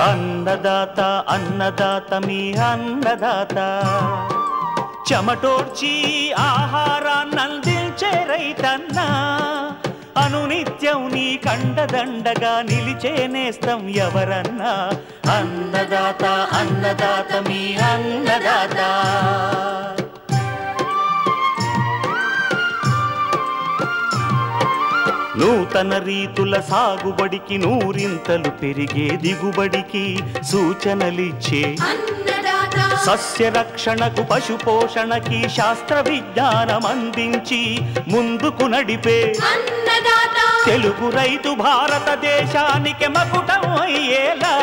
అన్నదాత అన్నదాత మీ అన్నదాత చెమటోడ్చి ఆహారాన్నందించే రైతన్నా అనునిత్యం నీ కండదండగా నిలిచే నేస్తం ఎవరన్నా అన్నదాత అన్నదాత మీ అన్నదాత నూతన రీతుల సాగుబడికి నూరింతలు పెరిగే దిగుబడికి సూచనలిచ్చే సస్య రక్షణకు పశు పోషణకి శాస్త్ర విజ్ఞానం అందించి ముందుకు నడిపే తెలుగు రైతు భారతదేశానికి మకుటం అయ్యేలా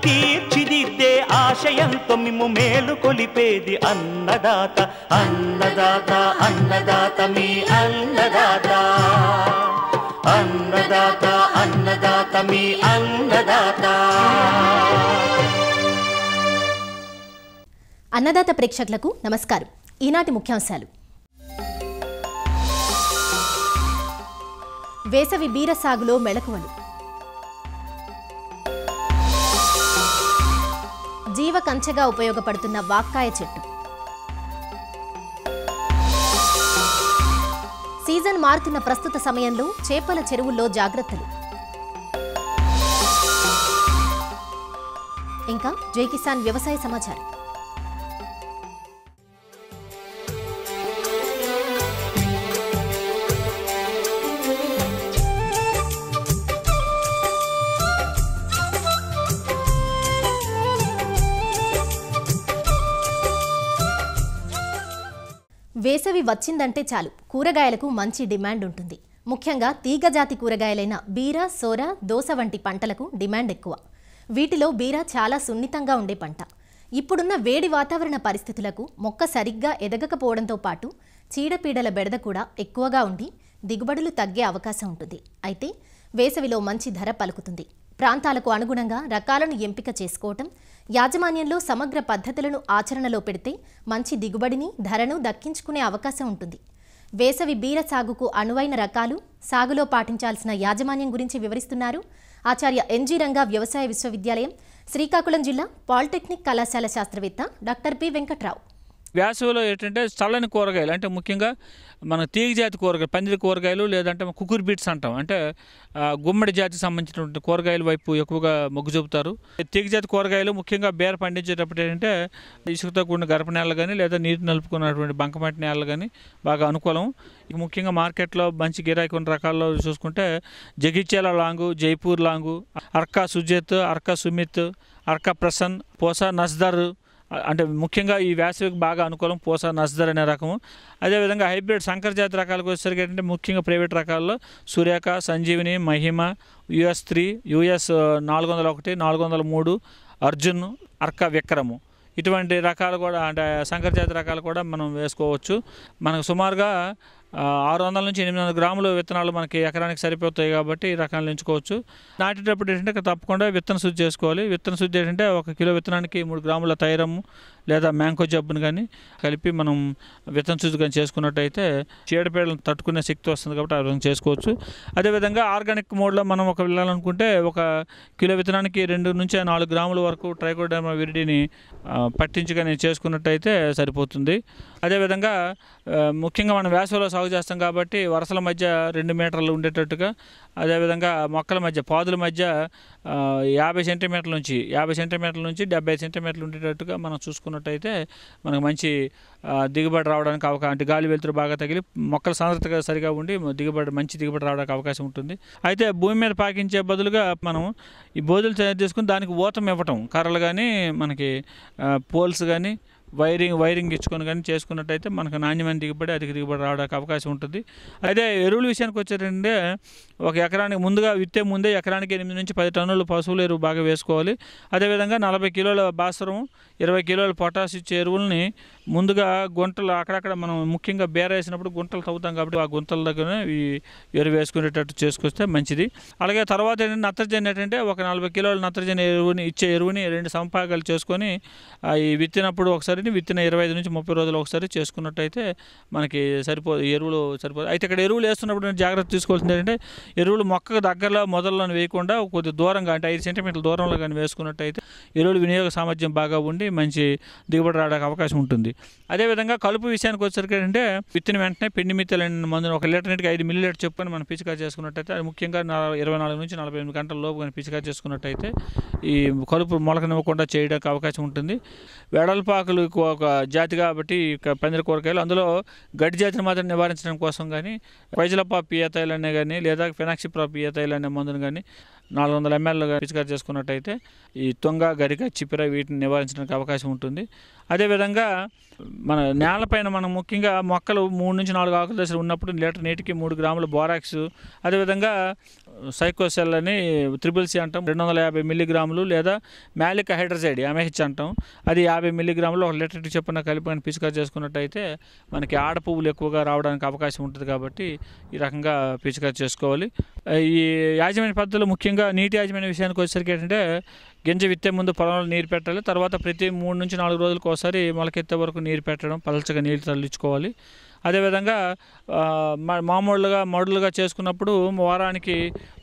తీర్చిదిద్దే ఆశయంతో మిమ్ము మేలు కొలిపేది అన్నదాత అన్నదాత అన్నదాత మీ అన్నదాత అన్నదాత అన్నదాత మీ అన్నదాత. అన్నదాత ప్రేక్షకులకు నమస్కారం. ఈనాటి ముఖ్యాంశాలు: వేసవి బీర సాగులో మెళకువలు, జీవ కంచెగా ఉపయోగపడుతున్న వాక్కాయ చెట్టు, సీజన్ మారుతున్న ప్రస్తుత సమయంలో చేపల చెరువుల్లో జాగ్రత్తలు, ఇంకా జై కిసాన్ వ్యవసాయ సమాచారం. వేసవి వచ్చిందంటే చాలు కూరగాయలకు మంచి డిమాండ్ ఉంటుంది. ముఖ్యంగా తీగజాతి కూరగాయలైన బీర, సోర, దోస వంటి పంటలకు డిమాండ్ ఎక్కువ. వీటిలో బీర చాలా సున్నితంగా ఉండే పంట. ఇప్పుడున్న వేడి వాతావరణ పరిస్థితులకు మొక్క సరిగ్గా ఎదగకపోవడంతో పాటు చీడపీడల బెడద కూడా ఎక్కువగా ఉండి దిగుబడులు తగ్గే అవకాశం ఉంటుంది. అయితే వేసవిలో మంచి ధర పలుకుతుంది. ప్రాంతాలకు అనుగుణంగా రకాలను ఎంపిక చేసుకోవటం, యాజమాన్యంలో సమగ్ర పద్ధతులను ఆచరణలో పెడితే మంచి దిగుబడిని, ధరను దక్కించుకునే అవకాశం ఉంటుంది. వేసవి బీర సాగుకు అనువైన రకాలు, సాగులో పాటించాల్సిన యాజమాన్యం గురించి వివరిస్తున్నారు ఆచార్య ఎన్జీ రంగా వ్యవసాయ విశ్వవిద్యాలయం, శ్రీకాకుళం జిల్లా పాలిటెక్నిక్ కళాశాల శాస్త్రవేత్త డాక్టర్ పి వెంకట్రావు. వేసవిలో ఏంటంటే చల్లని కూరగాయలు, అంటే ముఖ్యంగా మన తీగ జాతి కూరగాయలు, పందిరి కూరగాయలు, లేదంటే కుకుర్ బీట్స్ అంటాం, అంటే గుమ్మడి జాతికి సంబంధించినటువంటి కూరగాయల వైపు ఎక్కువగా మొగ్గు చూపుతారు. తీగ జాతి కూరగాయలు ముఖ్యంగా బేర పండించేటప్పుడు ఏంటంటే ఇసుకతో కూడిన గరప నేలలు కానీ లేదా నీరు నలుపుకున్నటువంటి బంకమట్టి నేలలు కానీ బాగా అనుకూలం. ముఖ్యంగా మార్కెట్లో మంచి గిరాకీ ఉన్న రకాల్లో చూసుకుంటే జగిత్యాల లాంగు, జైపూర్ లాంగు, అర్కా సుజిత్, అర్కా సుమిత్, అర్కా ప్రసన్, పోసా నస్దర్, అంటే ముఖ్యంగా ఈ వేసవికి బాగా అనుకూలం పోసా నస్దర్ అనే రకము. అదేవిధంగా హైబ్రిడ్ సంకర జాతి రకాలకు వచ్చేసరికి ఏంటంటే ముఖ్యంగా ప్రైవేట్ రకాల్లో సూర్యక, సంజీవిని, మహిమ, US3, US 401, 403, అర్జున్, అర్కా విక్రము, ఇటువంటి రకాలు కూడా, అంటే సంకర జాతి రకాలు కూడా మనం వేసుకోవచ్చు. మనకు సుమారుగా 600 నుంచి 800 గ్రాముల విత్తనాలు మనకి ఎకరానికి సరిపోతాయి కాబట్టి ఈ రకాలను ఎంచుకోవచ్చు. నాటేటప్పుడు ఏంటంటే తప్పకుండా విత్తన శుద్ధి చేసుకోవాలి. విత్తన శుద్ధి ఏంటంటే 1 కిలో విత్తనానికి 3 గ్రాముల థైరము లేదా మ్యాంకో జబ్బును కానీ కలిపి మనం విత్తన శుద్ధి కానీ చేసుకున్నట్టయితే చీడపీడలను తట్టుకునే శక్తి వస్తుంది కాబట్టి ఆ విధంగా చేసుకోవచ్చు. అదేవిధంగా ఆర్గానిక్ మోడ్లో మనం ఒక వెళ్ళాలనుకుంటే 1 కిలో విత్తనానికి 2 నుంచి 4 గ్రాముల వరకు ట్రైకోడర్మా విరిడిని పట్టించుకొని చేసుకున్నట్టయితే సరిపోతుంది. అదేవిధంగా ముఖ్యంగా మనం వేసవిలో సాగు చేస్తాం కాబట్టి వరుసల మధ్య 2 మీటర్లు ఉండేటట్టుగా, అదేవిధంగా మొక్కల మధ్య పాదుల మధ్య 50 సెంటీమీటర్ల నుంచి 70 సెంటీమీటర్లు ఉండేటట్టుగా మనం చూసుకున్నట్టయితే మనకు మంచి దిగుబడి రావడానికి అవకాశం, అంటే గాలి వెలుతురు బాగా తగిలి మొక్కల సాంద్రతగా సరిగా ఉండి మంచి దిగుబడి రావడానికి అవకాశం ఉంటుంది. అయితే భూమి మీద పాకించే బదులుగా మనం ఈ బోధులు తయారు చేసుకుని దానికి ఊతం ఇవ్వటం, కర్రలు కానీ మనకి పోల్స్ కానీ వైరింగ్ ఇచ్చుకొని కానీ చేసుకున్నట్టయితే మనకు నాణ్యమైన దిగుబడి, అధిక దిగుబడి రావడానికి అవకాశం ఉంటుంది. అయితే ఎరువుల విషయానికి వచ్చారంటే 1 ఎకరానికి ముందుగా విత్తే ముందే ఎకరానికి 8 నుంచి 10 టన్నుల పశువుల ఎరువు బాగా వేసుకోవాలి. అదేవిధంగా 40 కిలోల భాస్వరం, 20 కిలోల పొటాష్ ఇచ్చే ఎరువుల్ని ముందుగా గుంటలు అక్కడక్కడ మనం ముఖ్యంగా బేర వేసినప్పుడు గుంటలు తవ్వుతాం కాబట్టి ఆ గుంటల దగ్గర ఈ ఎరువు వేసుకునేటట్టు చేసుకొస్తే మంచిది. అలాగే తర్వాత ఏంటంటే నత్రజని ఏంటంటే 40 కిలోల నత్రజని ఇచ్చే ఎరువుని 2 సమపాగాలు చేసుకొని ఈ విత్తినప్పుడు ఒకసారి పిచికారిని విత్తిన 25 నుంచి 30 రోజులు ఒకసారి చేసుకున్నట్టయితే మనకి ఎరువులు సరిపోదు. అయితే ఇక్కడ ఎరువులు వేస్తున్నప్పుడు నేను జాగ్రత్త తీసుకోవాల్సింది ఏంటంటే ఎరువులు మొక్కకు దగ్గరలో మొదల్లో వేయకుండా కొద్ది దూరంగా అంటే 5 సెంటీమీటర్ల దూరంలో కానీ వేసుకున్నట్టయితే ఎరువుల వినియోగ సామర్థ్యం బాగా ఉండి మంచి దిగుబడి రావడానికి అవకాశం ఉంటుంది. అదేవిధంగా కలుపు విషయానికి వచ్చేసరికి ఏంటంటే విత్తిన వెంటనే పెండి మిత్తులైన మందును 1 లీటర్ నీటికి 5 మిల్లీ లీటర్ చొప్పున మనం పిచికారి చేసుకున్నట్టయితే అది ముఖ్యంగా 24 నుంచి 48 గంటల లోపు కానీ పిచికారి చేసుకున్నట్టయితే ఈ కలుపు మొలకనివ్వకుండా చేయడానికి అవకాశం ఉంటుంది. వెడల్పాకులు ఒక జాతి కాబట్టి పందిరి కూరగాయలు అందులో గడ్డి జాతిని మాత్రం నివారించడం కోసం కానీ పైజలపా పియతైల్ అనే కానీ లేదా ఫెనాక్సిప్రా పియతైల్ అనే మందును కానీ 400 ml పిచికారి చేసుకున్నట్టయితే ఈ తుంగ, గరిక, చిప్పిర వీటిని నివారించడానికి అవకాశం ఉంటుంది. అదేవిధంగా మన నేలపైన మనం ముఖ్యంగా మొక్కలు 3 నుంచి 4 ఆకుల దశలు ఉన్నప్పుడు లీటర్ నీటికి 3 గ్రాముల బోరాక్స్, అదేవిధంగా సైకోసెల్ అని CCC అంటాం 250 మిల్లీగ్రాములు లేదా మ్యాలిక్ హైడ్రజైడ్ MH అంటాం అది 50 మిల్లీగ్రాములు 1 లీటర్ చొప్పున కలిపి పిచికారి చేసుకున్నట్టయితే మనకి ఆడ పువ్వులు ఎక్కువగా రావడానికి అవకాశం ఉంటుంది కాబట్టి ఈ రకంగా పిచికారి చేసుకోవాలి. ఈ యాజమాన్య పద్ధతులు ముఖ్యంగా నీటి యాజమాన్య విషయానికి వచ్చేసరికి ఏంటంటే గింజ విత్తే ముందు పొలంలో నీరు పెట్టాలి. తర్వాత ప్రతి 3 నుంచి 4 రోజులకు ఒకసారి మొలకెత్తే వరకు నీరు పెట్టడం, పలచగా నీరు తరలించుకోవాలి. అదేవిధంగా మామూలుగా మడులుగా చేసుకున్నప్పుడు వారానికి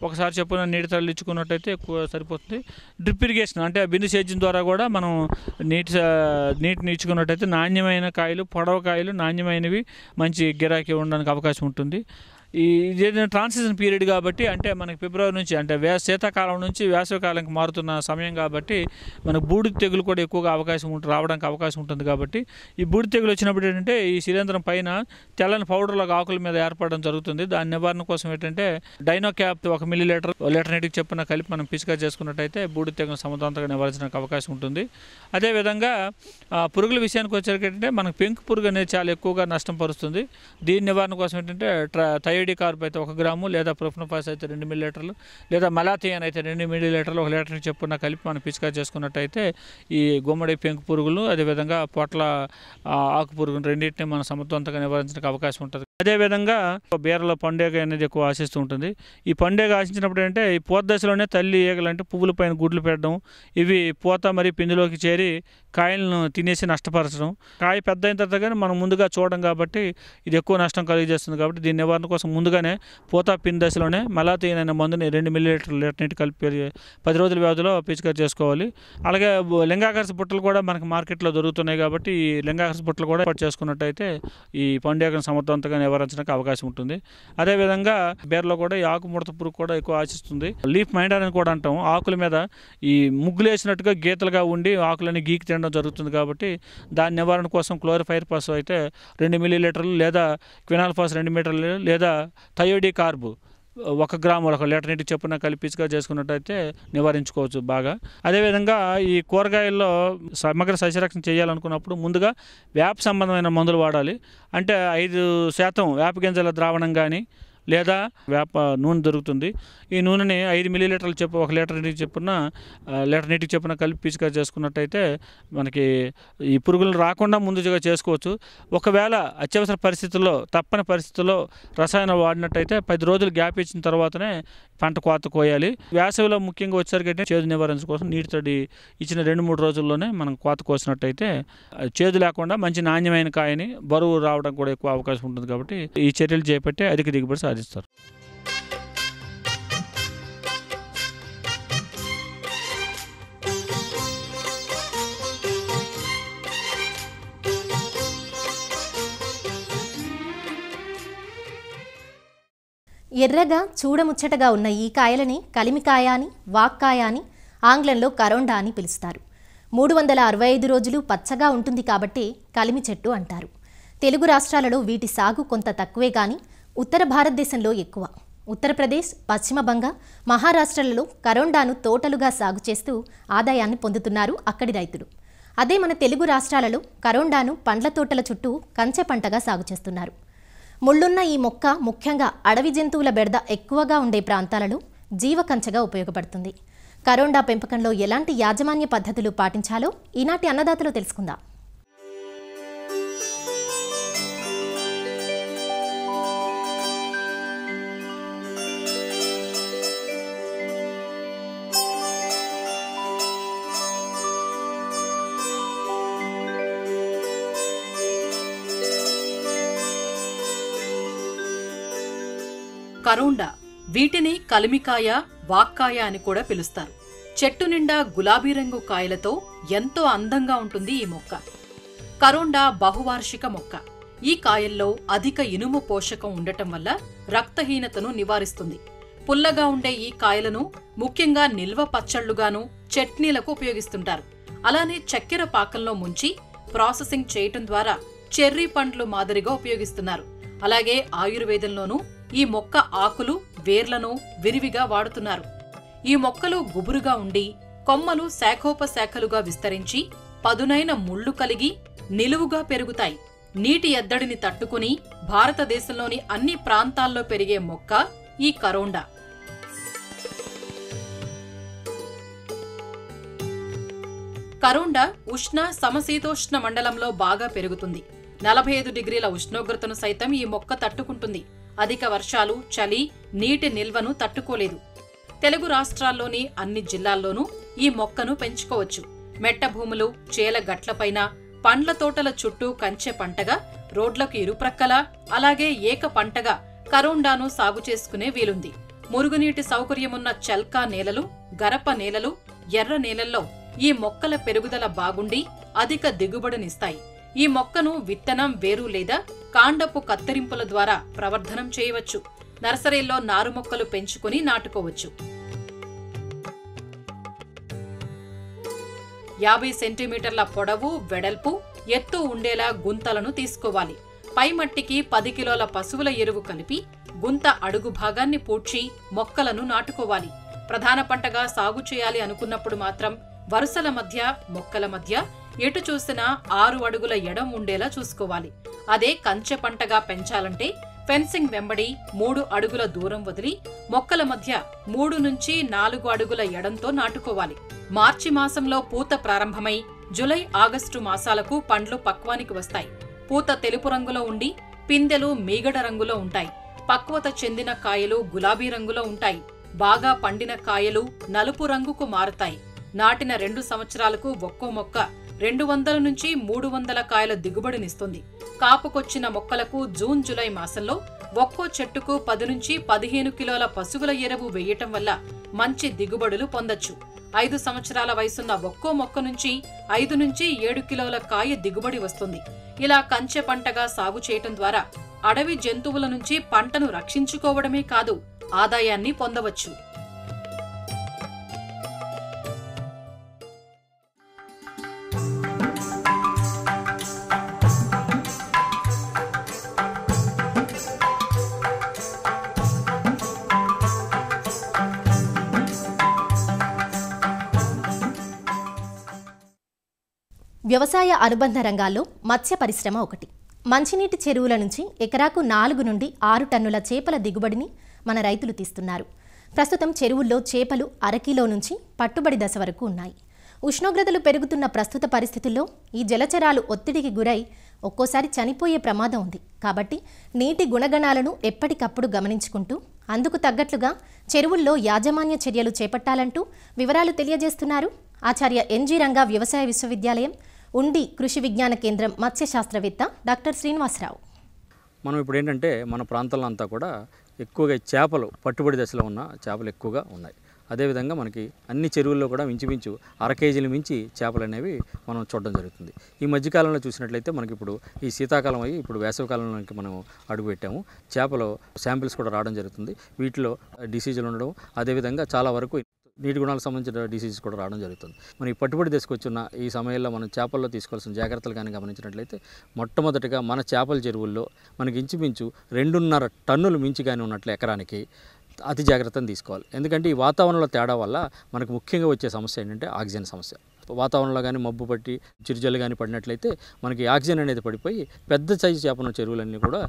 ఒకసారి చొప్పున నీరు తరలించుకున్నట్టయితే ఎక్కువ సరిపోతుంది. డ్రిప్ ఇరిగేషన్ అంటే బిందు సేద్యం ద్వారా కూడా మనం నీటిని ఇచ్చుకున్నట్టయితే నాణ్యమైన కాయలు, పొడవ కాయలు, నాణ్యమైనవి మంచి గిరాకీ ఉండడానికి అవకాశం ఉంటుంది. ఇది ట్రాన్సిషన్ పీరియడ్ కాబట్టి అంటే మనకి ఫిబ్రవరి నుంచి అంటే శీతాకాలం నుంచి వేసవికాలంకి మారుతున్న సమయం కాబట్టి మనకు బూడిద తెగులు కూడా ఎక్కువగా రావడానికి అవకాశం ఉంటుంది. కాబట్టి ఈ బూడిద తెగులు వచ్చినప్పుడు ఏంటంటే ఈ శిలీంధ్రం పైన తెల్లని పౌడర్లాగా ఆకుల మీద ఏర్పడడం జరుగుతుంది. దాని నివారణ కోసం ఏంటంటే డైనోక్యాప్ 1 మిల్లీ లీటర్ నీటికి చొప్పున కలిపి మనం పిచికారి చేసుకున్నట్టయితే బూడిద తెగులు సమర్థవంతంగా నివారించడానికి అవకాశం ఉంటుంది. అదేవిధంగా పురుగుల విషయానికి వచ్చేసరికి ఏంటంటే మనకు పెంకు పురుగు అనేది చాలా ఎక్కువగా నష్టం పరుస్తుంది. దీని నివారణ కోసం ఏంటంటే థయోడి కార్బ్ అయితే 1 గ్రాము లేదా ప్రొఫెనోఫాస్ అయితే 2 మిల్లీ లీటర్లు లేదా మలాథియాన్ అయితే 2 మిల్లీ లీటర్లు 1 లీటర్ చొప్పున కలిపి మనం పిచికారి చేసుకున్నట్టయితే ఈ గుమ్మడి పెంకు పురుగులు అదేవిధంగా పొట్ల ఆకు పురుగులు రెండింటిని మనం సమర్థవంతంగా నివారించడానికి అవకాశం ఉంటుంది. అదేవిధంగా బీరలో పండుగ అనేది ఎక్కువ ఆశిస్తూ ఉంటుంది. ఈ పండుగ ఆశించినప్పుడు అంటే ఈ పూత దశలోనే తల్లి ఈగలు అంటే పువ్వుల పైన గుడ్లు పెట్టడం, ఇవి పూత మరియు పిందులోకి చేరి కాయలను తినేసి నష్టపరచడం. కాయ పెద్ద అయిన తర్వాత కానీ మనం ముందుగా చూడడం కాబట్టి ఇది ఎక్కువ నష్టం కలిగజేస్తుంది. కాబట్టి దీని నివారణ కోసం ముందుగానే పూత పిండి దశలోనే మలాథియాన్ అనే మందుని 2 మిల్లీ లీటర్ నీటి కలిపి 10 రోజుల వ్యవధిలో పిచికారి చేసుకోవాలి. అలాగే లింగాకర్ష బుట్టలు కూడా మనకి మార్కెట్లో దొరుకుతున్నాయి కాబట్టి ఈ లింగాకర్ష బుట్టలు కూడా ఏర్పాటు చేసుకున్నట్టయితే ఈ పండుగను సమర్థవంతంగా నివారించడానికి అవకాశం ఉంటుంది. అదేవిధంగా బీరలో కూడా ఈ ఆకు ముడత పురుగు కూడా ఎక్కువ ఆశిస్తుంది. లీఫ్ మైండర్ అని కూడా అంటాం. ఆకుల మీద ఈ ముగ్గులు వేసినట్టుగా గీతలుగా ఉండి ఆకులని గీకి తినడం జరుగుతుంది. కాబట్టి దాని నివారణ కోసం క్లోరిఫైర్పాస్ అయితే 2 మిల్లీ లీటర్లు లేదా క్వినాల్ఫాస్ 2 మీటర్లు లేదా థయోడి కార్బ్ 1 గ్రాము 1 లీటర్ నీటికి చొప్పున కలిపి పిచికారి చేసుకున్నట్టయితే నివారించుకోవచ్చు బాగా. అదేవిధంగా ఈ కూరగాయల్లో సమగ్ర సస్యరక్షణ చేయాలనుకున్నప్పుడు ముందుగా వేప సంబంధమైన మందులు వాడాలి. అంటే 5% వేప గింజల ద్రావణం కానీ లేదా వేప నూనె దొరుకుతుంది. ఈ నూనెని 5 మిల్లీ లీటర్లు 1 లీటర్ నీటికి చొప్పున లీటర్ నీటికి చొప్పున కలిపి పిచికారి చేసుకున్నట్టయితే మనకి ఈ పురుగులు రాకుండా ముందుగా చేసుకోవచ్చు. ఒకవేళ అత్యవసర పరిస్థితుల్లో తప్పని పరిస్థితుల్లో రసాయనాలు వాడినట్టయితే 10 రోజులు గ్యాప్ ఇచ్చిన తర్వాతనే పంట కోత కోయాలి. వేసవిలో ముఖ్యంగా వచ్చేసరికి చేదు నివారణ కోసం నీటి తడి ఇచ్చిన 2-3 రోజుల్లోనే మనం కోత కోసినట్టయితే చేదు లేకుండా మంచి నాణ్యమైన కాయని బరువు రావడం కూడా ఎక్కువ అవకాశం ఉంటుంది. కాబట్టి ఈ చర్యలు చేపట్టి అధిక దిగుబడి సాధిస్తారు. ఎర్రగా చూడముచ్చటగా ఉన్న ఈ కాయలని కలిమికాయ అని, వాక్కాయ అని, ఆంగ్లంలో కరోండా అని పిలుస్తారు. 365 రోజులు పచ్చగా ఉంటుంది కాబట్టి కలిమి చెట్టు అంటారు. తెలుగు రాష్ట్రాలలో వీటి సాగు కొంత తక్కువే కానీ ఉత్తర భారతదేశంలో ఎక్కువ. ఉత్తరప్రదేశ్, పశ్చిమ బంగా, మహారాష్ట్రలలో కరోండాను తోటలుగా సాగు చేస్తూ ఆదాయాన్ని పొందుతున్నారు అక్కడి రైతులు. అదే మన తెలుగు రాష్ట్రాలలో కరోండాను పండ్ల తోటల చుట్టూ కంచె పంటగా సాగు చేస్తున్నారు. ముళ్ళున్న ఈ మొక్క ముఖ్యంగా అడవి జంతువుల బెడద ఎక్కువగా ఉండే ప్రాంతాలలో జీవకంచెగా ఉపయోగపడుతుంది. కరోండా పెంపకంలో ఎలాంటి యాజమాన్య పద్ధతులు పాటించాలో ఈనాటి అన్నదాతలో తెలుసుకుందాం. కరోండా, వీటిని కలిమికాయ, వాక్కాయ అని కూడా పిలుస్తారు. చెట్టు నిండా గులాబీ రంగు కాయలతో ఎంతో అందంగా ఉంటుంది ఈ మొక్క. కరోండా బహువార్షిక మొక్క. ఈ కాయల్లో అధిక ఇనుము పోషకం ఉండటం వల్ల రక్తహీనతను నివారిస్తుంది. పుల్లగా ఉండే ఈ కాయలను ముఖ్యంగా నిల్వ పచ్చళ్లుగాను, చట్నీలకు ఉపయోగిస్తుంటారు. అలానే చక్కెర పాకంలో ముంచి ప్రాసెసింగ్ చేయటం ద్వారా చెర్రీ పండ్లు మాదిరిగా ఉపయోగిస్తున్నారు. అలాగే ఆయుర్వేదంలోనూ ఈ మొక్క ఆకులు, వేర్లను విరివిగా వాడుతున్నారు. ఈ మొక్కలు గుబురుగా ఉండి కొమ్మలు శాఖోపశాఖలుగా విస్తరించి పదునైన ముళ్ళు కలిగి నిలువుగా పెరుగుతాయి. నీటి ఎద్దడిని తట్టుకుని భారతదేశంలోని అన్ని ప్రాంతాల్లో పెరిగే మొక్క ఈ కరోండా. కరోండా ఉష్ణ సమశీతోష్ణ మండలంలో బాగా పెరుగుతుంది. 45 డిగ్రీల ఉష్ణోగ్రతను సైతం ఈ మొక్క తట్టుకుంటుంది. అధిక వర్షాలు, చలి, నీటి నిల్వను తట్టుకోలేదు. తెలుగు రాష్ట్రాల్లోని అన్ని జిల్లాల్లోనూ ఈ మొక్కను పెంచుకోవచ్చు. మెట్ట భూములు, చేల గట్లపైన, పండ్ల తోటల చుట్టూ కంచె పంటగా, రోడ్లకు ఇరుప్రక్కలా, అలాగే ఏక పంటగా కరోండాను సాగు చేసుకునే వీలుంది. మురుగునీటి సౌకర్యమున్న చల్కా నేలలు, గరప నేలలు, ఎర్ర నేలల్లో ఈ మొక్కల పెరుగుదల బాగుండి అధిక దిగుబడినిస్తాయి. ఈ మొక్కను విత్తనం, వేరు లేదా కాండపు కత్తిరింపుల ద్వారా ప్రవర్ధనం చేయవచ్చు. నర్సరీల్లో నారు మొక్కలు పెంచుకుని నాటుకోవచ్చు. 50 సెంటీమీటర్ల పొడవు, వెడల్పు, ఎత్తు ఉండేలా గుంతలను తీసుకోవాలి. పై మట్టికి 10 కిలోల పశువుల ఎరువు కలిపి గుంత అడుగు భాగాన్ని పూడ్చి మొక్కలను నాటుకోవాలి. ప్రధాన పంటగా సాగు చేయాలి అనుకున్నప్పుడు మాత్రం వరుసల మధ్య, మొక్కల మధ్య ఎటు చూసినా 6 అడుగుల ఎడం ఉండేలా చూసుకోవాలి. అదే కంచె పంటగా పెంచాలంటే ఫెన్సింగ్ వెంబడి 3 అడుగుల దూరం వదిలి మొక్కల మధ్య 3 నుంచి 4 అడుగుల ఎడంతో నాటుకోవాలి. మార్చి మాసంలో పూత ప్రారంభమై జులై, ఆగస్టు మాసాలకు పండ్లు పక్వానికి వస్తాయి. పూత తెలుపు రంగులో ఉండి పిందెలు మీగడ రంగులో ఉంటాయి. పక్వత చెందిన కాయలు గులాబీ రంగులో ఉంటాయి. బాగా పండిన కాయలు నలుపు రంగుకు మారుతాయి. నాటిన 2 సంవత్సరాలకు ఒక్కో మొక్క 200 నుంచి 300 కాయల దిగుబడినిస్తుంది. కాపుకొచ్చిన మొక్కలకు జూన్, జులై మాసంలో ఒక్కో చెట్టుకు 10 నుంచి 15 కిలోల పశువుల ఎరువు వేయటం వల్ల మంచి దిగుబడులు పొందొచ్చు. 5 సంవత్సరాల వయసున్న ఒక్కో మొక్క నుంచి 5 నుంచి 7 కిలోల కాయ దిగుబడి వస్తుంది. ఇలా కంచె పంటగా సాగు చేయటం ద్వారా అడవి జంతువుల నుంచి పంటను రక్షించుకోవడమే కాదు, ఆదాయాన్ని పొందవచ్చు. వ్యవసాయ అనుబంధ రంగాల్లో మత్స్య పరిశ్రమ ఒకటి. మంచినీటి చెరువుల నుంచి ఎకరాకు 4 నుండి 6 టన్నుల చేపల దిగుబడిని మన రైతులు తీస్తున్నారు. ప్రస్తుతం చెరువుల్లో చేపలు అరకిలో నుంచి పట్టుబడి దశ వరకు ఉన్నాయి. ఉష్ణోగ్రతలు పెరుగుతున్న ప్రస్తుత పరిస్థితుల్లో ఈ జలచరాలు ఒత్తిడికి గురై ఒక్కోసారి చనిపోయే ప్రమాదం ఉంది. కాబట్టి నీటి గుణగణాలను ఎప్పటికప్పుడు గమనించుకుంటూ అందుకు తగ్గట్లుగా చెరువుల్లో యాజమాన్య చర్యలు చేపట్టాలంటూ వివరాలు తెలియజేస్తున్నారు ఆచార్య ఎన్జీ రంగా వ్యవసాయ విశ్వవిద్యాలయం ఉండి కృషి విజ్ఞాన కేంద్రం మత్స్యశాస్త్రవేత్త డాక్టర్ శ్రీనివాసరావు. మనం ఇప్పుడు ఏంటంటే మన ప్రాంతంలో అంతా కూడా ఎక్కువగా చేపలు పట్టుబడి దశలో ఉన్న చేపలు ఎక్కువగా ఉన్నాయి. అదేవిధంగా మనకి అన్ని చెరువుల్లో కూడా ఇంచుమించు 1/2 కేజీలు మించి చేపలు అనేవి మనం చూడడం జరుగుతుంది. ఈ మధ్యకాలంలో చూసినట్లయితే మనకి ఇప్పుడు ఈ శీతాకాలం అయ్యి ఇప్పుడు వేసవికాలంలోకి మనం అడుగుపెట్టాము. చేపలు శాంపిల్స్ కూడా రావడం జరుగుతుంది. వీటిలో డిసీజులు ఉండడం, అదేవిధంగా చాలా వరకు నీటి గుణాలకు సంబంధించిన డిసీజెస్ కూడా రావడం జరుగుతుంది. మనం ఈ పట్టుబడి దశకొచ్చిన ఈ సమయంలో మనం చేపల్లో తీసుకోవాల్సిన జాగ్రత్తలు కానీ గమనించినట్లయితే మొట్టమొదటిగా మన చేపల చెరువుల్లో మనకి ఇంచుమించు 2.5 టన్నులు మించి కానీ ఉన్నట్లు ఎకరానికి అతి జాగ్రత్తను తీసుకోవాలి. ఎందుకంటే ఈ వాతావరణంలో తేడా వల్ల మనకు ముఖ్యంగా వచ్చే సమస్య ఏంటంటే ఆక్సిజన్ సమస్య. వాతావరణంలో కానీ మబ్బు పట్టి చిరుజల్లు కానీ పడినట్లయితే మనకి ఆక్సిజన్ అనేది పడిపోయి పెద్ద సైజు చేపల చెరువులన్నీ కూడా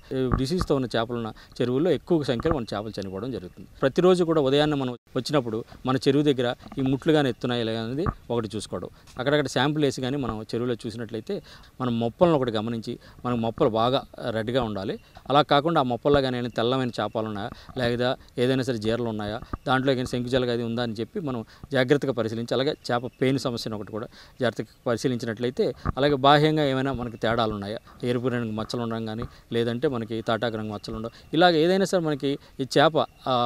డిసీజ్తో ఉన్న చేపలున్న చెరువుల్లో ఎక్కువ సంఖ్యలో మన చేపలు చనిపోవడం జరుగుతుంది. ప్రతిరోజు కూడా ఉదయాన్నే మనం వచ్చినప్పుడు మన చెరువు దగ్గర ఈ ముట్లు కానీ ఎత్తున్నాయి అనేది ఒకటి చూసుకోవడం. అక్కడక్కడ శాంపుల్ వేసి కానీ మనం చెరువులో చూసినట్లయితే మనం మొప్పలను ఒకటి గమనించి మనకు మొప్పలు బాగా రెడ్గా ఉండాలి. అలా కాకుండా ఆ మొప్పల్లో కానీ తెల్లమైన చేపలు ఉన్నాయా లేదా ఏదైనా సరే జీరలు ఉన్నాయా, దాంట్లో కానీ శంకుజాలు అది ఉందా అని చెప్పి మనం జాగ్రత్తగా పరిశీలించి అలాగే చేప పెయిన్ సమస్యను ఒకటి ఒకటి కూడా జాగ్రత్తగా పరిశీలించినట్లయితే, అలాగే బాహ్యంగా ఏమైనా మనకి తేడాలు ఉన్నాయా, ఎరుపు రంగు మచ్చలు ఉండడం కానీ, లేదంటే మనకి తాటాకు రంగు మచ్చలు ఉండవు, ఇలాగ ఏదైనా సరే మనకి ఈ చేప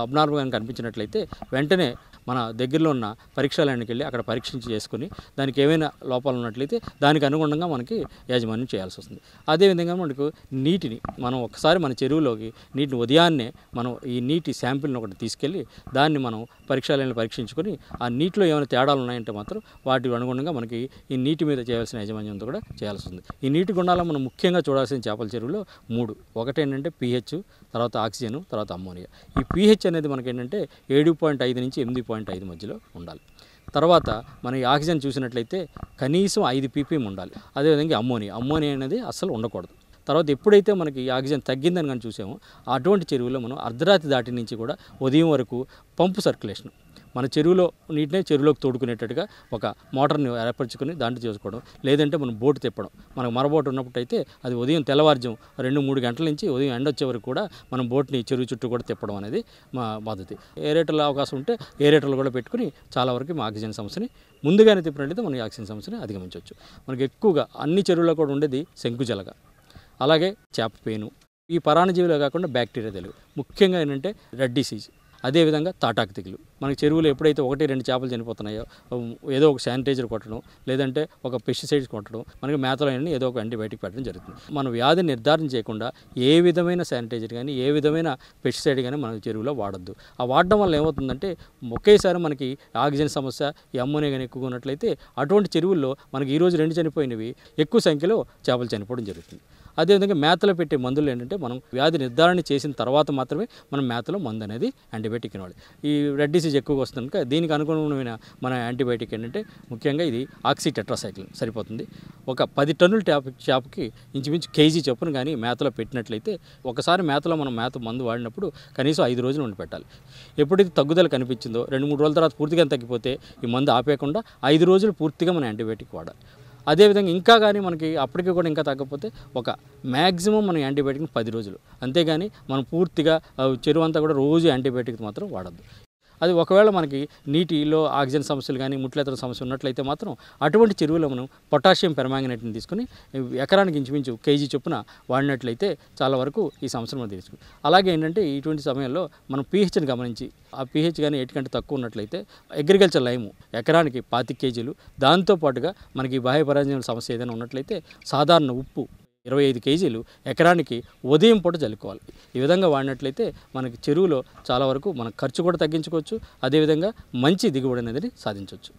అబ్నార్మల్గా కనిపించినట్లయితే వెంటనే మన దగ్గరలో ఉన్న పరీక్షాలయానికి వెళ్ళి అక్కడ పరీక్షించి చేసుకుని దానికి ఏమైనా లోపాలు ఉన్నట్లయితే దానికి అనుగుణంగా మనకి యాజమాన్యం చేయాల్సి వస్తుంది. అదేవిధంగా మనకు నీటిని మనం ఒకసారి మన చెరువులోకి నీటిని ఉదయాన్నే మనం ఈ నీటి శాంపిల్ని ఒకటి తీసుకెళ్ళి దాన్ని మనం పరీక్షాలయాన్ని పరీక్షించుకొని ఆ నీటిలో ఏమైనా తేడాలు ఉన్నాయంటే మాత్రం వాటికి అనుగుణంగా మనకి ఈ నీటి మీద చేయాల్సిన యాజమాన్యంతో కూడా చేయాల్సి ఉంది. ఈ నీటి గుండాలో మనం ముఖ్యంగా చూడాల్సిన చేపల చెరువులో 3 ఒకటి ఏంటంటే pH, తర్వాత ఆక్సిజన్, తర్వాత అమ్మోనియా. ఈ pH అనేది మనకి ఏంటంటే 7.5 నుంచి 8.5 మధ్యలో ఉండాలి. తర్వాత మన ఈ ఆక్సిజన్ చూసినట్లయితే కనీసం 5 ppm ఉండాలి. అదేవిధంగా అమ్మోనియా అనేది అస్సలు ఉండకూడదు. తర్వాత ఎప్పుడైతే మనకి ఈ ఆక్సిజన్ తగ్గిందని కానీ చూసామో అటువంటి చెరువులో మనం అర్ధరాత్రి దాటి నుంచి కూడా ఉదయం వరకు పంపు సర్క్యులేషన్ మన చెరువులో నీటిని చెరువులోకి తోడుకునేటట్టుగా ఒక మోటార్ని ఏర్పరచుకొని దాంట్లో చేసుకోవడం, లేదంటే మనం బోటు తిప్పడం. మనకు మరబోటు ఉన్నప్పుడు అయితే అది ఉదయం తెల్లవారుజాము 2-3 గంటల నుంచి ఉదయం ఎండ వచ్చే వరకు కూడా మనం బోట్ని చెరువు చుట్టూ కూడా తిప్పడం అనేది మా పద్ధతి. ఏరేటర్ల అవకాశం ఉంటే ఏరేటర్లు కూడా పెట్టుకుని చాలా వరకు మా ఆక్సిజన్ సమస్యని ముందుగానే తిప్పినట్లయితే మనం ఈ ఆక్సిజన్ సమస్యని అధిగమించవచ్చు. మనకి ఎక్కువగా అన్ని చెరువుల్లో కూడా ఉండేది శంకుజలగ, అలాగే చేప పేను, ఈ పరాణజీవులే కాకుండా బ్యాక్టీరియా తెలుగు, ముఖ్యంగా ఏంటంటే రెడ్ డిసీజ్, అదేవిధంగా తాటాకు తెగులు. మనకి చెరువులో ఎప్పుడైతే 1-2 చేపలు చనిపోతున్నాయో ఏదో ఒక శానిటైజర్ కొట్టడం, లేదంటే ఒక పెస్టిసైడ్స్ కొట్టడం, మనకి మేతలో ఏదో ఒక యాంటీబయాటిక్ పెట్టడం జరుగుతుంది. మనం వ్యాధిని నిర్ధారణ చేయకుండా ఏ విధమైన శానిటైజర్ కానీ ఏ విధమైన పెస్టిసైడ్ కానీ మన చెరువులో వాడద్దు. ఆ వాడడం వల్ల ఏమవుతుందంటే ఒకేసారి మనకి ఆక్సిజన్ సమస్య, ఈ అమ్మోనియా కానీ ఎక్కువగా ఉన్నట్లయితే అటువంటి చెరువుల్లో మనకి ఈరోజు 2 చనిపోయినవి ఎక్కువ సంఖ్యలో చేపలు చనిపోవడం జరుగుతుంది. అదేవిధంగా మేతలో పెట్టే మందులు ఏంటంటే మనం వ్యాధి నిర్ధారణ చేసిన తర్వాత మాత్రమే మనం మేతలో మందు అనేది యాంటీబయాటిక్ ఇవ్వాలి. ఈ రెడ్ డిసీజ్ ఎక్కువగా వస్తుంది కనుక దీనికి అనుగుణమైన మన యాంటీబయాటిక్ ఏంటంటే ముఖ్యంగా ఇది ఆక్సిటెట్రాసైక్లిన్ సరిపోతుంది. ఒక 10 టన్నుల చేపకి ఇంచుమించు కేజీ చొప్పున కానీ మేతలో పెట్టినట్లయితే ఒకసారి మేతలో మనం మందు వాడినప్పుడు కనీసం 5 రోజులు ఉండి పెట్టాలి. ఎప్పుడైతే తగ్గుదల కనిపించిందో 2-3 రోజుల తర్వాత పూర్తిగా తగ్గిపోతే ఈ మందు ఆపేయకుండా 5 రోజులు పూర్తిగా మన యాంటీబయాటిక్ వాడాలి. అదేవిధంగా ఇంకా కానీ మనకి అప్పటికి కూడా ఇంకా తగ్గకపోతే ఒక మ్యాక్సిమం మనం యాంటీబయాటిక్ని 10 రోజులు, అంతేగాని మనం పూర్తిగా చెరువు అంతా కూడా రోజు యాంటీబయాటిక్ మాత్రం వాడద్దు. అది ఒకవేళ మనకి నీటిలో ఆక్సిజన్ సమస్యలు కానీ ముట్లేతర సమస్య ఉన్నట్లయితే మాత్రం అటువంటి చెరువులో మనం పొటాషియం పెర్మాంగనేట్ని తీసుకుని ఎకరానికి ఇంచుమించు కేజీ చొప్పున వాడినట్లయితే చాలా వరకు ఈ సమస్యను మనం తెలుసుకుంటాం. అలాగే ఏంటంటే ఇటువంటి సమయంలో మనం pHని గమనించి ఆ pH కానీ 8 కంటే తక్కువ ఉన్నట్లయితే అగ్రికల్చర్ లైము ఎకరానికి 25 కేజీలు, దాంతోపాటుగా మనకి బాహ్య పరాజీవుల సమస్య ఏదైనా ఉన్నట్లయితే సాధారణ ఉప్పు 25 కేజీలు ఎకరానికి ఉదయం పూట జల్లుకోవాలి. ఈ విధంగా వాడినట్లయితే మనకి చెరువులో చాలా వరకు మన ఖర్చు కూడా తగ్గించుకోవచ్చు, అదేవిధంగా మంచి దిగుబడి అనేది సాధించవచ్చు.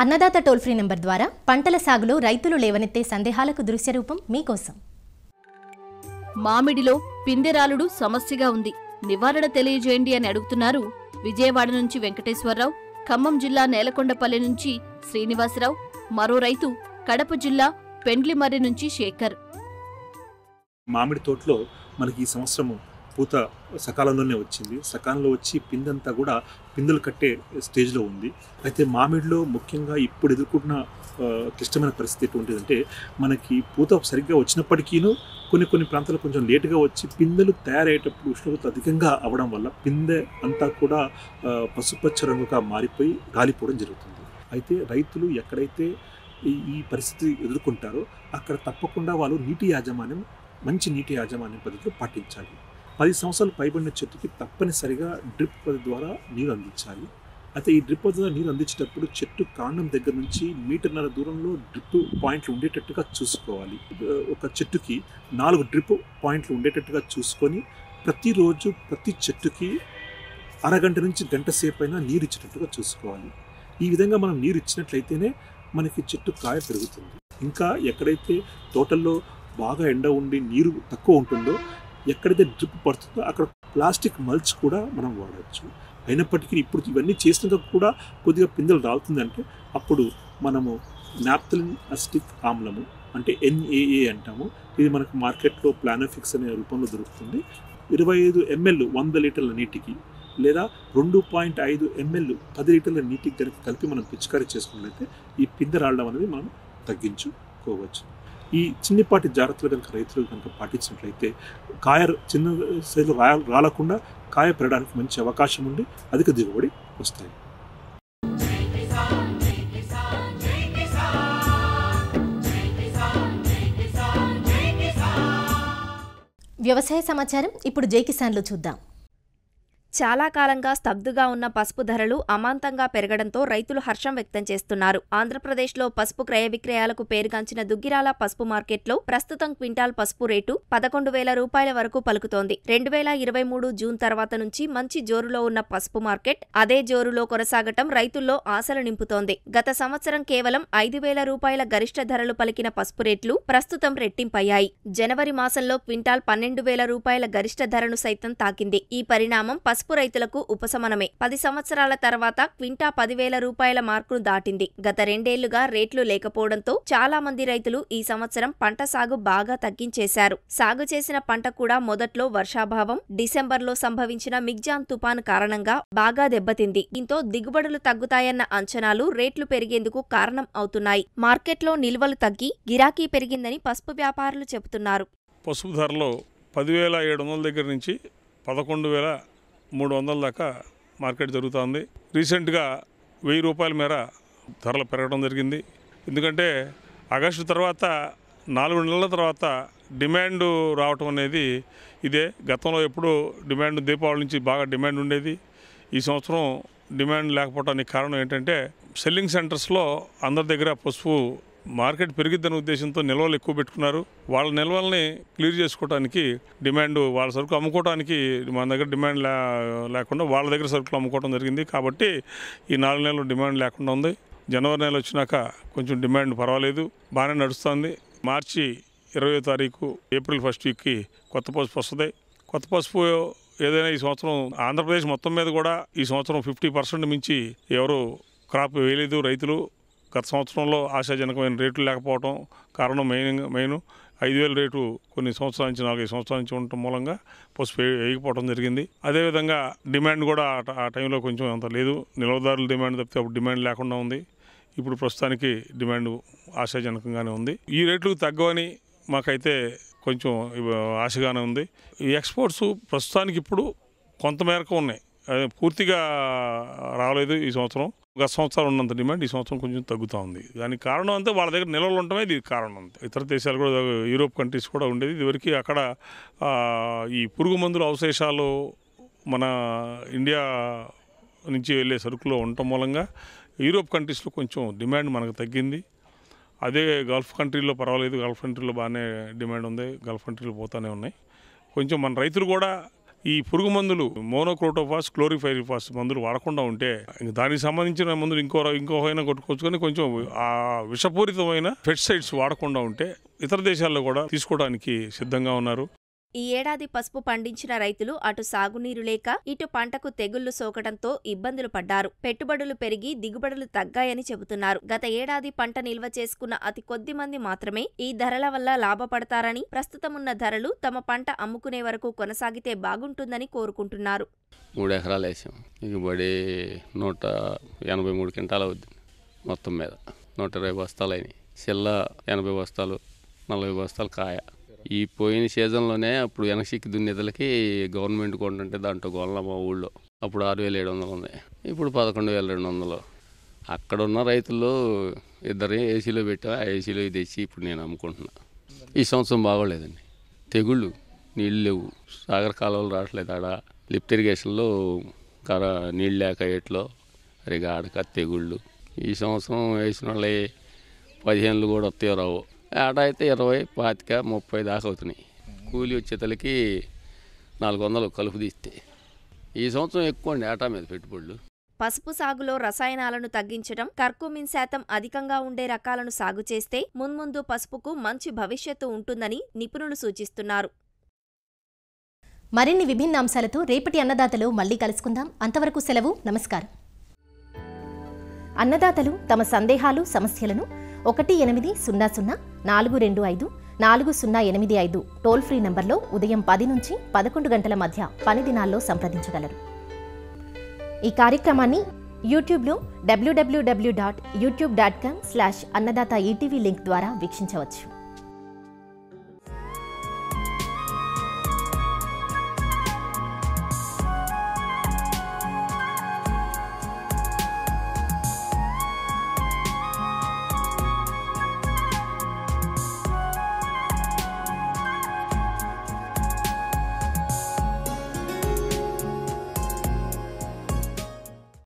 అన్నదాత టోల్ ఫ్రీ నెంబర్ ద్వారా పంటల సాగులో రైతులు లేవనెత్తే సందేహాలకు దృశ్య రూపం మీకోసం. మామిడిలో పిందెరాలుడు సమస్యగా ఉంది, నివారణ తెలియజేయండి అని అడుగుతున్నారు విజయవాడ నుంచి వెంకటేశ్వరరావు, ఖమ్మం జిల్లా నేలకొండపల్లి నుంచి శ్రీనివాసరావు, మరో రైతు కడప జిల్లా పెండ్లిమర్రి నుంచి శేఖర్. మామిడి తోటలో మనకి ఈ సంవత్సరము పూత సకాలంలోనే వచ్చింది. సకాలంలో వచ్చి పిందంతా కూడా పిందులు కట్టే స్టేజ్లో ఉంది. అయితే మామిడిలో ముఖ్యంగా ఇప్పుడు ఎదుర్కొంటున్న క్లిష్టమైన పరిస్థితి ఎటువంటిదంటే మనకి పూత సరిగ్గా వచ్చినప్పటికీను కొన్ని ప్రాంతాలు కొంచెం లేటుగా వచ్చి పిందెలు తయారయ్యేటప్పుడు ఉష్ణోగ్రత అధికంగా అవ్వడం వల్ల పిందె అంతా కూడా పసుపచ్చ రంగుగా మారిపోయి రాలిపోవడం జరుగుతుంది. అయితే రైతులు ఎక్కడైతే ఈ పరిస్థితి ఎదుర్కొంటారో అక్కడ తప్పకుండా వాళ్ళు మంచి నీటి యాజమాన్యం పద్ధతిలో పాటించాలి. 10 సంవత్సరాలు పైబడిన చెట్టుకి తప్పనిసరిగా డ్రిప్ పద్ధతి ద్వారా నీరు అందించాలి. అయితే ఈ డ్రిప్ పద్ధతి నీరు అందించేటప్పుడు చెట్టు కాండం దగ్గర నుంచి 1.5 మీటర్ల దూరంలో డ్రిప్ పాయింట్లు ఉండేటట్టుగా చూసుకోవాలి. ఒక చెట్టుకి 4 డ్రిప్ పాయింట్లు ఉండేటట్టుగా చూసుకొని ప్రతిరోజు ప్రతి చెట్టుకి అరగంట నుంచి గంట సేపు అయినా నీరు ఇచ్చేటట్టుగా చూసుకోవాలి. ఈ విధంగా మనం నీరు ఇచ్చినట్లయితేనే మనకి చెట్టు కాయ పెరుగుతుంది. ఇంకా ఎక్కడైతే తోటల్లో బాగా ఎండ ఉండి నీరు తక్కువ ఉంటుందో, ఎక్కడైతే డ్రిప్ పడుతుందో అక్కడ ప్లాస్టిక్ మల్చ్ కూడా మనం వాడవచ్చు. అయినప్పటికీ ఇప్పుడు ఇవన్నీ చేసినాక కూడా కొద్దిగా పిందెలు రాలుతుందంటే అప్పుడు మనము నాప్థలిన్ అసిటిక్ ఆమ్లము అంటే NaA అంటాము. ఇది మనకు మార్కెట్లో ప్లానోఫిక్స్ అనే రూపంలో దొరుకుతుంది. 25 ml 100 లీటర్ల నీటికి లేదా 2.5 ml 10 లీటర్ల నీటికి కనుక కలిపి మనం పిచికారీ చేసుకున్నట్లయితే ఈ పిందె రాలడం అనేది మనం తగ్గించుకోవచ్చు. ఈ చిన్నపాటి జాగ్రత్తలు కనుక రైతులు కనుక పాటించినట్లయితే కాయ చిన్న సైజులో రాలకుండా కాయ పెరగడానికి మంచి అవకాశం ఉండి అధిక దిగుబడి వస్తాయి. వ్యవసాయ సమాచారం ఇప్పుడు జై కిసాన్లో చూద్దాం. చాలా కాలంగా స్తబ్దుగా ఉన్న పసుపు ధరలు అమాంతంగా పెరగడంతో రైతులు హర్షం వ్యక్తం చేస్తున్నారు. ఆంధ్రప్రదేశ్లో పసుపు క్రయ విక్రయాలకు పేరుగాంచిన దుగ్గిరాల పసుపు మార్కెట్లో ప్రస్తుతం క్వింటాల్ పసుపు రేటు 11,000 రూపాయల వరకు పలుకుతోంది. 2023 జూన్ తర్వాత నుంచి మంచి జోరులో ఉన్న పసుపు మార్కెట్ అదే జోరులో కొనసాగటం రైతుల్లో ఆశలు నింపుతోంది. గత సంవత్సరం కేవలం 5,000 రూపాయల గరిష్ట ధరలు పలికిన పసుపు రేట్లు ప్రస్తుతం రెట్టింపయ్యాయి. జనవరి మాసంలో క్వింటాల్ 12,000 రూపాయల గరిష్ట ధరను సైతం తాకింది. ఈ పరిణామం పసుపు రైతులకు ఉపశమనమే. 10 సంవత్సరాల తర్వాత క్వింటా 10,000 రూపాయల మార్కును దాటింది. గత 2 ఏళ్లుగా రేట్లు లేకపోవడంతో చాలా మంది రైతులు ఈ సంవత్సరం పంట సాగు బాగా తగ్గించేశారు. సాగు చేసిన పంట కూడా మొదట్లో వర్షాభావం, డిసెంబర్లో సంభవించిన మిగ్జాన్ తుపాను కారణంగా బాగా దెబ్బతింది. దీంతో దిగుబడులు తగ్గుతాయన్న అంచనాలు రేట్లు పెరిగేందుకు కారణం అవుతున్నాయి. మార్కెట్లో నిల్వలు తగ్గి గిరాకీ పెరిగిందని పసుపు వ్యాపారులు చెబుతున్నారు. పసుపు ధరలో 10,700 దగ్గర నుంచి 11,300 దాకా మార్కెట్ జరుగుతుంది. రీసెంట్గా 1,000 రూపాయల మేర ధరలు పెరగడం జరిగింది. ఎందుకంటే ఆగస్టు తర్వాత 4 నెలల తర్వాత డిమాండ్ రావటం అనేది ఇదే. గతంలో ఎప్పుడు డిమాండ్ దీపావళి నుంచి బాగా డిమాండ్ ఉండేది. ఈ సంవత్సరం డిమాండ్ లేకపోవడానికి కారణం ఏంటంటే సెల్లింగ్ సెంటర్స్లో అందరి దగ్గర పసుపు మార్కెట్ పెరిగిద్దనే ఉద్దేశంతో నిల్వలు ఎక్కువ పెట్టుకున్నారు. వాళ్ళ నిల్వల్ని క్లియర్ చేసుకోవడానికి డిమాండ్, వాళ్ళ సరుకు అమ్ముకోవడానికి మన దగ్గర డిమాండ్ లేకుండా వాళ్ళ దగ్గర సరుకులు అమ్ముకోవడం జరిగింది. కాబట్టి ఈ 4 నెలలు డిమాండ్ లేకుండా ఉంది. జనవరి నెల వచ్చినాక కొంచెం డిమాండ్ పర్వాలేదు, బాగానే నడుస్తుంది. మార్చి 20వ తారీఖు ఏప్రిల్ 1st వీక్కి కొత్త పసుపు వస్తుంది. కొత్త పసుపు ఏదైనా ఈ సంవత్సరం ఆంధ్రప్రదేశ్ మొత్తం మీద కూడా ఈ సంవత్సరం 50% మించి ఎవరు క్రాప్ వేయలేదు రైతులు. గత సంవత్సరంలో ఆశాజనకమైన రేట్లు లేకపోవడం కారణం మెయిన్ 5,000 రేటు కొన్ని సంవత్సరాల నుంచి 4-5 సంవత్సరాల నుంచి ఉండటం మూలంగా పసుపు వేయకపోవడం జరిగింది. అదేవిధంగా డిమాండ్ కూడా ఆ టైంలో కొంచెం అంత లేదు. నిల్వదారుల డిమాండ్ తప్పితే అప్పుడు డిమాండ్ లేకుండా ఉంది. ఇప్పుడు ప్రస్తుతానికి డిమాండ్ ఆశాజనకంగానే ఉంది. ఈ రేట్లకు తగ్గవని మాకైతే కొంచెం ఆశగానే ఉంది. ఈ ఎక్స్పోర్ట్స్ ప్రస్తుతానికి ఇప్పుడు కొంతమేరకు ఉన్నాయి, అదే పూర్తిగా రాలేదు ఈ సంవత్సరం. గత సంవత్సరాలు ఉన్నంత డిమాండ్ ఈ సంవత్సరం కొంచెం తగ్గుతూ ఉంది. దానికి కారణం అంతే వాళ్ళ దగ్గర నిల్వలు ఉండటమే దీనికి కారణం అంతే. ఇతర దేశాలు కూడా, యూరోప్ కంట్రీస్ కూడా ఉండేది. ఇదివరకు అక్కడ ఈ పురుగు మందుల అవశేషాలు మన ఇండియా నుంచి వెళ్ళే సరుకులో ఉండటం మూలంగా యూరోప్ కంట్రీస్లో కొంచెం డిమాండ్ మనకు తగ్గింది. అదే గల్ఫ్ కంట్రీలో పర్వాలేదు, గల్ఫ్ కంట్రీలో బాగానే డిమాండ్ ఉంది, గల్ఫ్ కంట్రీలో పోతూనే ఉన్నాయి. కొంచెం మన రైతులు కూడా ఈ పురుగు మందులు మోనోక్రోటోఫాస్, క్లోరిఫైరిఫాస్ మందులు వాడకుండా ఉంటే దానికి సంబంధించిన మందులు ఇంకోహైనా కొట్టుకోవచ్చు. కానీ కొంచెం ఆ విషపూరితమైన పెస్టిసైడ్స్ వాడకుండా ఉంటే ఇతర దేశాల్లో కూడా తీసుకోవడానికి సిద్ధంగా ఉన్నారు. ఈ ఏడాది పసుపు పండించిన రైతులు అటు సాగునీరు లేక ఇటు పంటకు తెగుళ్లు సోకడంతో ఇబ్బందులు పడ్డారు. పెట్టుబడులు పెరిగి దిగుబడులు తగ్గాయని చెబుతున్నారు. గత ఏడాది పంట నిల్వ చేసుకున్న అతి కొద్ది మంది మాత్రమే ఈ ధరల వల్ల లాభపడతారని, ప్రస్తుతమున్న ధరలు తమ పంట అమ్ముకునే వరకు కొనసాగితే బాగుంటుందని కోరుకుంటున్నారు. 3 ఎకరాలు వేసాం. దిగుబడి 183 క్వింటాలు అవుద్ది. మొత్తం మీద 120 బస్తాలు అయినాయి. చిల్ల 80 బస్తాలు, 40 బస్తాలు కాయ. ఈ పోయిన సీజన్లోనే అప్పుడు వెనక్కి దున్నేతలకి గవర్నమెంట్ కొంటుంటే దాంట్లో గొల్ల మా ఊళ్ళో అప్పుడు 6,700 ఉంది, ఇప్పుడు 11,200. అక్కడ ఉన్న రైతుల్లో 2 ఏసీలో పెట్టా, ఆ ఏసీలో తెచ్చి ఇప్పుడు నేను అమ్ముకుంటున్నా. ఈ సంవత్సరం బాగోలేదండి. తెగుళ్ళు, నీళ్ళు లేవు, సాగర్ కాలువలు రావట్లేదు. ఆడ లిఫ్ట్ ఇరిగేషన్లో నీళ్ళు లేక ఏట్లో సరిగా ఆడక తెగుళ్ళు. ఈ సంవత్సరం వేసిన వాళ్ళే 15 కూడా వస్తాయో రావు. ఆట అయితే 20, 25, 30 దాకా అవుతున్నాయి. కూలి వచ్చేతలకి 400 కలుపు తీస్తే. ఈ సంవత్సరం ఎక్కువ అండి ఆటా మీద పెట్టుబడులు. పసుపు సాగులో రసాయనాలను తగ్గించడం, కర్కుమిన్ శాతం అధికంగా ఉండే రకాలను సాగు చేస్తే మున్ముందు పసుపుకు మంచి భవిష్యత్తు ఉంటుందని నిపుణులు సూచిస్తున్నారు. మరిన్ని విభిన్న అంశాలతో రేపటి అన్నదాతలో మళ్ళీ కలుసుకుందాం. అంతవరకు సెలవు, నమస్కారం. అన్నదాతలు తమ సందేహాలు, సమస్యలను 1800-425-4085 టోల్ ఫ్రీ నంబర్లో ఉదయం 10 నుంచి 11 గంటల మధ్య పని దినాల్లో సంప్రదించగలరు. ఈ కార్యక్రమాన్ని యూట్యూబ్లో www.youtube.com/annadaata ETV లింక్ ద్వారా వీక్షించవచ్చు.